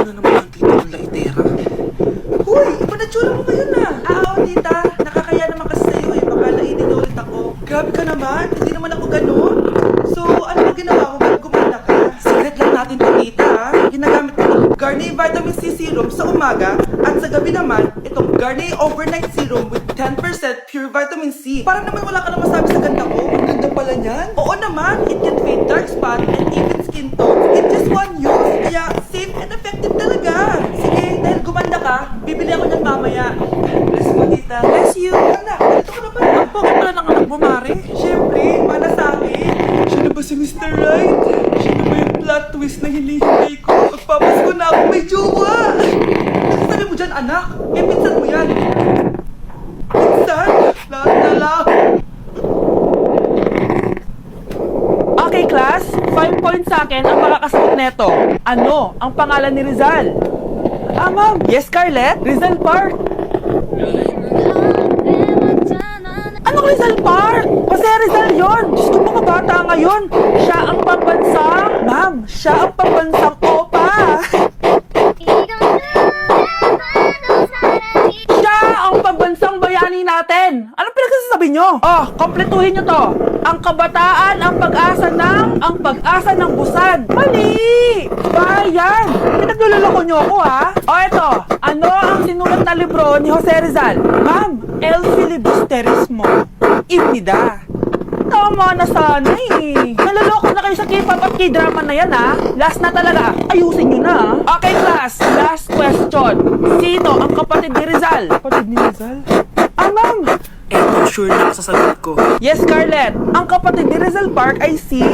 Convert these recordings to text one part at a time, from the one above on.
na naman ang tita ng laitera. Hoy, iba na tsura mo ngayon na. Oo, tita. Nakakaya naman kasi sa'yo eh. Baka lainin na ulit ako. Grabe ka naman. Hindi naman ako ganun. So, ano ba ginawa mo bago gumanda ka? Secret lang natin to, tita. Ginagamit ko itong Garnier Vitamin C Serum sa umaga at sa gabi naman, itong Garnier Overnight Serum with 10% pure vitamin C. Parang naman wala ka na masabi sa ganda ko. Ang ganda pala niyan. Oo naman, it can fade dark spot and even skin tones in just one use. Kaya safe and effective talaga. Sige, dahil gumanda ka, bibili ako niyan mamaya. Bless mo, tita. Bless you. Anak, dito ka na pala. Ang pogi pala ng anak mo, Mare. Siyempre, para sa akin. Siya na ba si Mr. Right? Siya na ba yung plot twist na hinihintay ko? Magpapasko na ako may jowa. Sabi mo dyan, anak. Eh, pinsan mo yan. Pinsan? Lahat na lang. Okay, class. 5 points sa akin ang makakasagot neto. Ano ang pangalan ni Rizal? Ma'am. Yes, Scarlett? Rizal Park. Anong Rizal Park? Jose Rizal yon. Diyos ko, mga bata ngayon. Siya ang pambansang... Ma'am, siya ang pambansang opa. Siya ang pambansang bayani natin. Anong pinagsasabi nyo? Oh, kompletuhin nyo to. Ang kabataan, ang pag-asa ng busad. Mali! Bayan! Pinagluloko nyo ako, ha? O, eto. Ano ang sinulat na libro ni Jose Rizal? Ma'am, El Filibusterismo. Ibnida. Tama na sana eh. Naloloko na kayo sa K-pop at K-drama na yan, ha? Last na talaga. Ayusin nyo na, ha? Okay, class. Last question. Sino ang kapatid ni Rizal? Kapatid ni Rizal? Ma'am. Eto, sure na sa sagot ko. Yes, Scarlett. Ang kapatid ni Rizal Park ay si...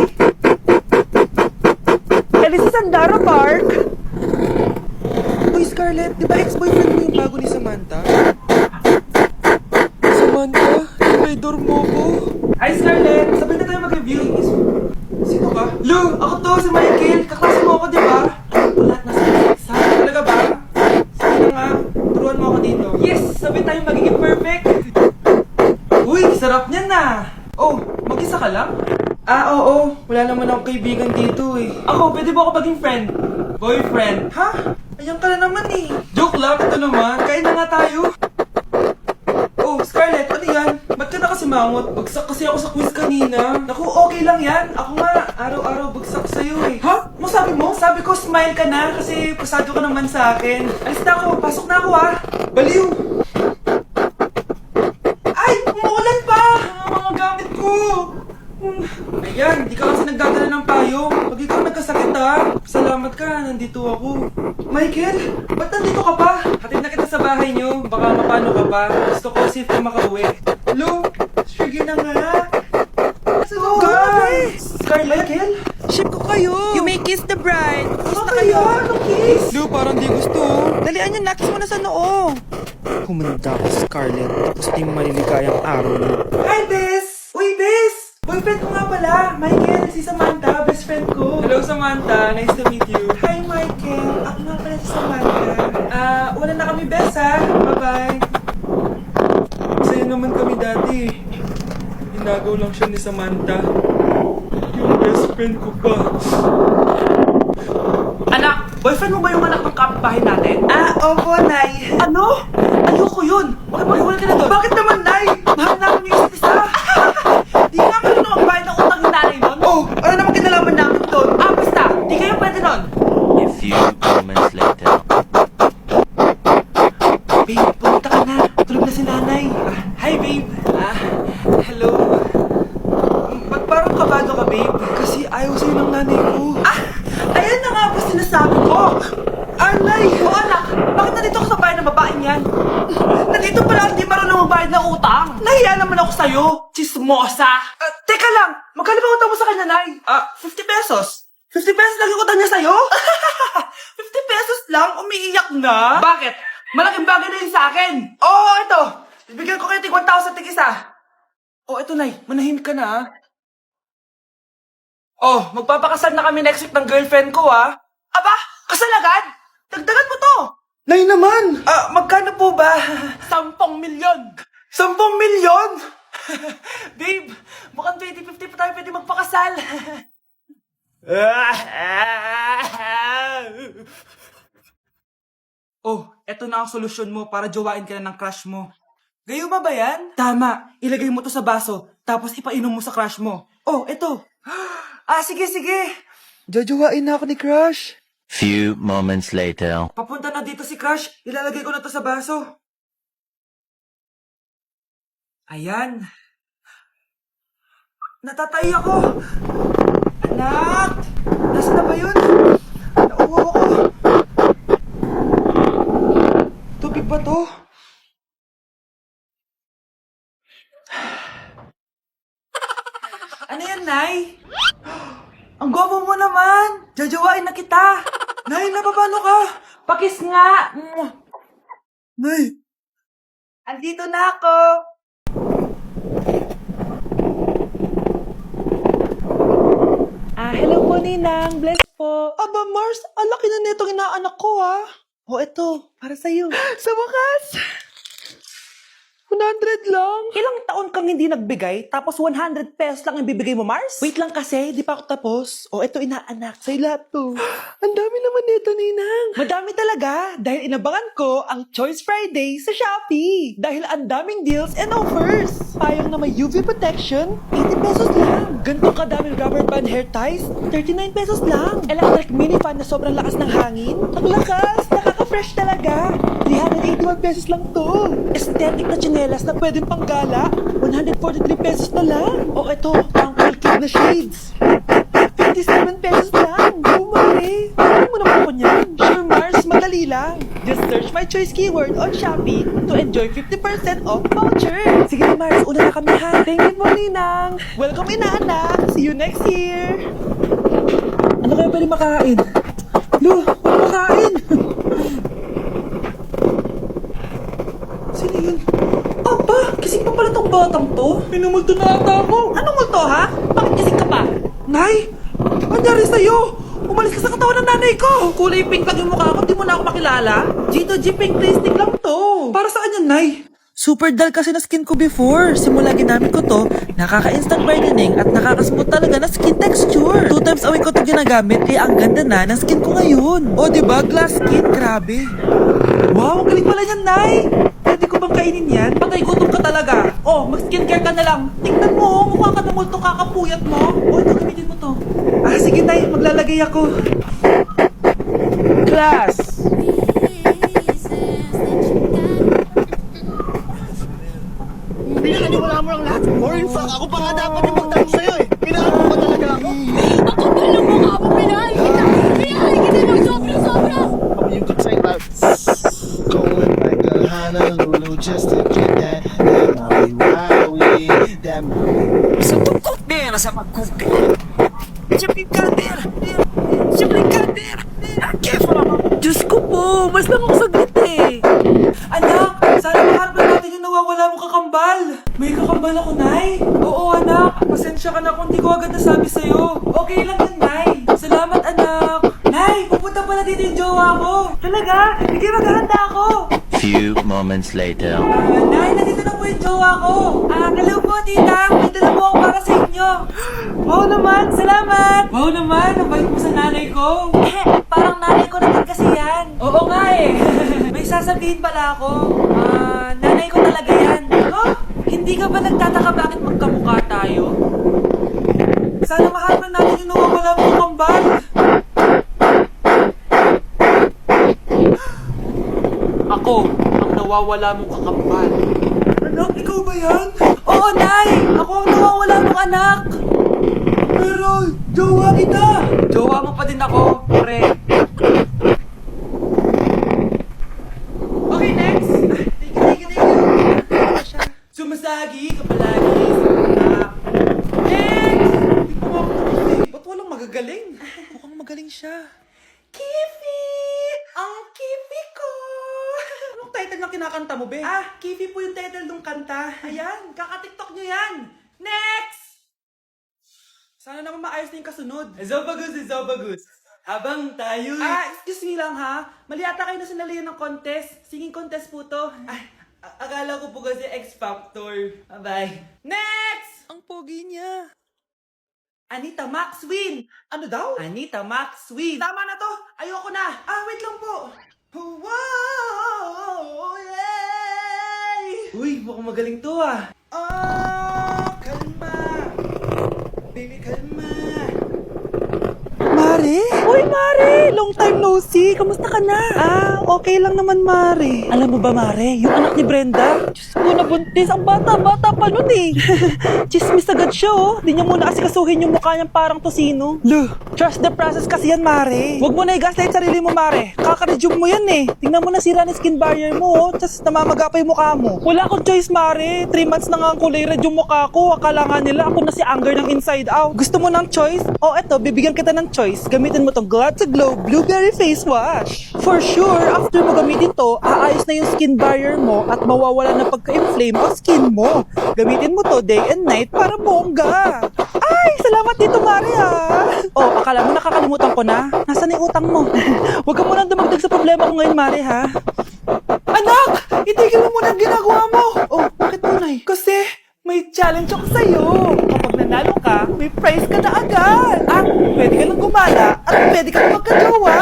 Elisa Sandara Park. Uy, Scarlett, di ba ex-boyfriend mo yung bago ni Samantha? Samantha? Yung may dormo ko? Hi, Scarlett! Sabay na tayo mag-review. Sino ka? Lou! Ako to, si Michael! Kaklase mo ako, di ba? Lahat na sa exam. Talaga ba? Sige na nga, turuan mo ako dito. Yes! Sabay tayo magiging perfect! Uy, sarap niyan na! Oh, mag-isa ka lang? Oo. Wala naman akong kaibigan dito eh. Ako, pwede ba ako maging friend? Boyfriend? Ha? Ayan ka na naman eh. Joke lang, ito naman. Kain na nga tayo. Oh, Scarlett, ano yan? Ba't ka na kasi mangot? Bagsak kasi ako sa quiz kanina. Naku, okay lang yan. Ako nga, araw-araw bagsak sa'yo eh. Ha? Ano sabi mo? Sabi ko, smile ka na kasi pasado ka naman sa akin. Alis na ako, pasok na ako ha. Baliw! Ay! Umuulan pa! Ang mga gamit ko! Ayan, di ka kasi nagdadala ng payong. Pag ikaw nagkasakit ha, salamat ka, nandito ako. Michael, ba't nandito ka pa? Hatid na kita sa bahay niyo, baka mapano ka pa. Gusto ko safe ka makauwi. Hello? Sige na nga. So guys! Scarlett? Michael? Ship ko kayo! You may kiss the bride. Kiss na kayo! Anong kiss? Lu, parang di gusto. Dalian niyo, nakis mo na sa noo. Humanda ka, Scarlett. Tapos di mo maliligayang araw mo. Hi, Bes! Uy, Bes! Boyfriend ko nga pala, Michael, si Samantha, best friend ko. Hello, Samantha. Nice to meet you. Hi, Michael. Ako nga pala si Samantha. Wala na kami, Bes, ha? Bye-bye. Masaya naman kami dati. Inagaw lang siya ni Samantha. Yung best friend ko pa. Anak, boyfriend mo ba yung anak ng kapitbahay natin? Opo, Nay. Ano? Ayoko yun. Bakit mag-iwala ka na doon? Bakit naman, Nay? Mahal namin yung isa't isa. Di nga kayo nung magbayad ng utang yung nanay nun? Oh, ano naman kinalaman namin doon? Basta, di kayo pwede nun. A few moments later. Babe, pumunta ka na. Tulog na si nanay. Hi, babe. Hello. Ba't parang kabado ka, babe? Kasi ayaw sa'yo ng nanay ko. Ayan na nga ba sinasabi ko? Nay! O anak, bakit nandito ka sa bahay ng babaeng yan? Nandito pala hindi marunong magbayad ng utang. Nahiya naman ako sa'yo. Chismosa. Teka lang, magkano ba utang mo sa kanya, Nay? 50 pesos. 50 pesos lang yung utang niya sa'yo? 50 pesos lang? Umiiyak na? Bakit? Malaking bagay na yun sa akin. Oo, ito. Bibigyan ko kayo tig 1,000 tig isa. Ito, Nay. Manahimik ka na, magpapakasal na kami next week ng girlfriend ko, Aba, kasal agad? Dagdagan mo to. Nay naman. Magkano po ba? 10 milyon. 10 milyon? Babe, mukhang 20-50 pa tayo pwede magpakasal. Oh, eto na ang solusyon mo para jowain ka na ng crush mo. Gayuma ba yan? Tama. Ilagay mo to sa baso, tapos ipainom mo sa crush mo. Oh, eto. Ah, sige, sige. Jojowain na ako ni Crush. Few moments later. Papunta na dito si Crush. Ilalagay ko na to sa baso. Ayan. Natatay ako. Anak! Nasaan na ba yun? Nauuhaw ako. Tubig ba to? Ano yan, Nay? Ang gwapo mo naman! Jajawain na kita! Nay, napapano ka? Pakis nga! Nay! Andito na ako! Hello po, Ninang. Bless po. Aba, Mars, ang laki na netong inaanak ko, ha? O, eto, para sa'yo. Sa wakas! 100 lang. Ilang taon kang hindi nagbigay, tapos 100 pesos lang ang bibigay mo, Mars? Wait lang kasi, di pa ako tapos. O, eto inaanak, sa'yo lahat to. Ang dami naman nito, Ninang. Madami talaga, dahil inabangan ko ang Choice Friday sa Shopee. Dahil ang daming deals and offers. Payong na may UV protection, 80 pesos lang. Ganito kadaming rubber band hair ties, 39 pesos lang. Electric mini fan na sobrang lakas ng hangin. Ang lakas, nakaka-fresh talaga. 381 pesos lang to. Aesthetic na tsinelas na pwedeng panggala, 143 pesos na lang. O eto, ang cool kid na shades. 57 pesos lang. Bumari. Ano mo naman ako niyan? Sure, Mars, madali lang. Just search my choice keyword on Shopee to enjoy 50% off voucher. Sige na, Mars, una na kami ha. Thank you po, Ninang. Welcome, inaanak. See you next year. Ano kaya pwede makain? Lo, wala makain. Sino yun? Aba, kising pa pala tong batang to. Minumulto na ata ako. Anong multo, ha? Bakit kising ka pa? Nay! Anyari sa'yo? Umalis ka sa katawan ng nanay ko! Kulay pink lang yung mukha ko, di mo na ako makilala? Gito G pink lipstick lang to. Para saan yan, Nay? Super dull kasi na skin ko before. Simula ginamit ko to, nakaka-instant brightening at nakaka-smooth talaga na skin texture. 2 times a week ko to ginagamit, kaya ang ganda na ng skin ko ngayon. O, diba? Glass skin, grabe. Wow, ang galing pala yan, Nay! Pwede ko bang kainin yan? Patay, gutom ka talaga. Oh, mag-skincare ka na lang. Tingnan mo, mukha ka na multo kakapuyat mo. Oh, ito, gamitin mo to. Ah, sige, Nay, maglalagay ako. Class! Pinakaniwala mo lang lahat. Or in fact, ako pa nga dapat yung magtanong sa'yo eh. Pinakaniwala mo talaga ako. Ang kapal ng mukha mo, pinahay kita! Pinahay kita ng sobra-sobra! Ako yung good side vibe. Going like a Honolulu just to get that Maui. That Sa tungkot din sa magkumpil. Sa brinkader. Sa brinkader. Kefo naman. Diyos ko po, mas lang ako saglit eh. Anak, sana maharapan natin yung nawawala mong kakambal. May kakambal ako, Nay. Oo, anak. Pasensya ka na kung di ko agad nasabi sa'yo. Okay lang yun, Nay. Salamat, anak. Nay, pupunta pala dito yung jowa ko. Talaga? Hindi maghahanda ako. Few moments later. Nay, nandito na po yung jowa ko. Hello po, tita. May dala po ako para sa inyo. Wow naman, salamat. Wow naman, ang bait mo sa nanay ko. Parang nanay ko na din kasi yan. Oo nga eh. May sasabihin pala ako. Nanay ko talaga yan. Oh, hindi ka ba nagtataka bakit magkamukha tayo? Sana maharapan natin yung nawawala mong kambal. Ako, ang nawawala mong kakambal. Anak, ikaw ba yan? Oo, Nay! Ako ang nawawala mong anak! Pero, jowa kita! Jowa mo pa din ako, pre. Okay, next! Thank you. Sumasagi ka palagi sa anak. Next! Hindi pa nga ako tapos eh. Ba't walang magagaling? Mukhang magaling siya. Kifi! Ang Kifi ko! Anong title ng kinakanta mo, be? Kifi po yung title ng kanta. Ayan, kaka-tiktok nyo yan. Next! Sana naman maayos na yung kasunod. Zobagus. Habang tayo... excuse me lang ha. Mali ata kayo na sinalihan ng contest. Singing contest po to. Akala ko po kasi X Factor. Bye. Next! Ang pogi niya. Anita Maxwin! Ano daw? Anita Maxwin! Tama na to! Ayoko na! Wait lang po! Wow! magaling to ah. Kalma. Baby, kalma. Mare? Uy, Mare! Long time no see! Kamusta ka na? Okay lang naman, Mare. Alam mo ba, Mare? Yung anak ni Brenda? Diyos ko, nabuntis. Ang bata-bata pa nun eh. Chismis agad siya oh. Di niya muna kasi kasuhin yung mukha niyang parang tosino. Luh, trust the process kasi yan, Mare. Huwag mo na i-gaslight sarili mo, Mare. Kaka-resume mo yan eh. Tingnan mo na sira ng skin barrier mo oh. Tapos namamaga pa yung mukha mo. Wala akong choice, Mare. 3 months na nga ang kulay red yung mukha ko. Akala nga nila ako na si Anger ng Inside Out. Gusto mo ng choice? Eto, bibigyan kita ng choice. Gamitin mo tong Glad to Glow Blueberry Face Wash. For sure, after mo gamitin to, aayos na yung skin barrier mo at mawawala na pagka-inflame ang skin mo. Gamitin mo to day and night para bongga. Ay, salamat dito, Mare akala mo nakakalimutan ko na? Nasaan yung utang mo? Huwag ka munang dumagdag sa problema ko ngayon, Mare ha? Anak! Itigil mo muna ang ginagawa mo! Bakit tunay? Kasi may challenge ako sa'yo. Kapag nanalo ka, may prize ka na agad. Pwede ka lang gumala at pwede ka lang magkajowa.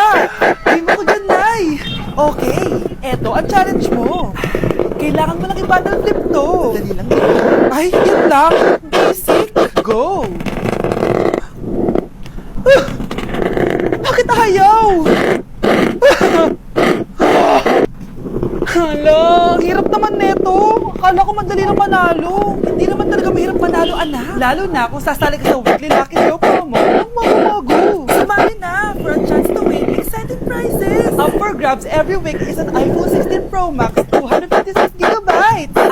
Hindi mo ko dyan, Nay. Okay, eto ang challenge mo. Kailangan mo lang i-bundle flip to. Dali lang dito. Ay, yun lang. Basic. Go. Bakit ayaw? Hala, ang hirap naman neto. Akala ko madali lang manalo. Hindi naman talaga mahirap manalo, anak. Lalo na kung sasali ka sa weekly lucky draw promo ng Mago-Mago. Sumali na for a chance to win exciting prizes. Up for grabs every week is an iPhone 16 Pro Max 256GB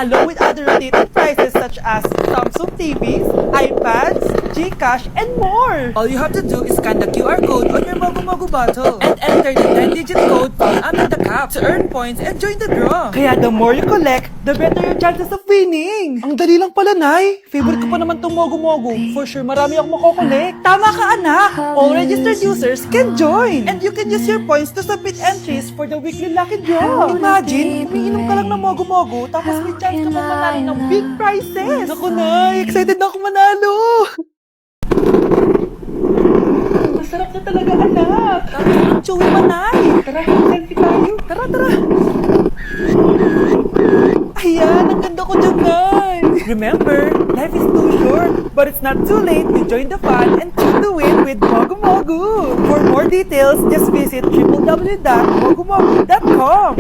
along with other rotating prizes such as Samsung TVs, iPads, Gcash, and more. All you have to do is scan the QR code on your Mago-Mago bottle and enter the 10-digit code found under the cap to earn points and join the draw. Kaya the more you collect, the better your chances of winning. Ang dali lang pala, Nay. Favorite ko pa naman itong Mogo-Mogo. For sure, marami akong makokolekt. Tama ka, anak. All registered users can join. And you can use your points to submit entries for the weekly lucky draw. Imagine, umiinom ka lang ng Mogo-Mogo, tapos may chance ka pang manalo ng big prizes. Naku, Nay. Excited na ako manalo. Masarap na talaga, anak. Tapos ang chewy pa, Nay. Tara, selfie tayo. Tara. Ayan, ang ganda ko dyan, Nay. Remember, life is too short, but it's not too late to join the fun and tune the win with Mogo-Mogo. For more details, just visit www.mogomogo.com.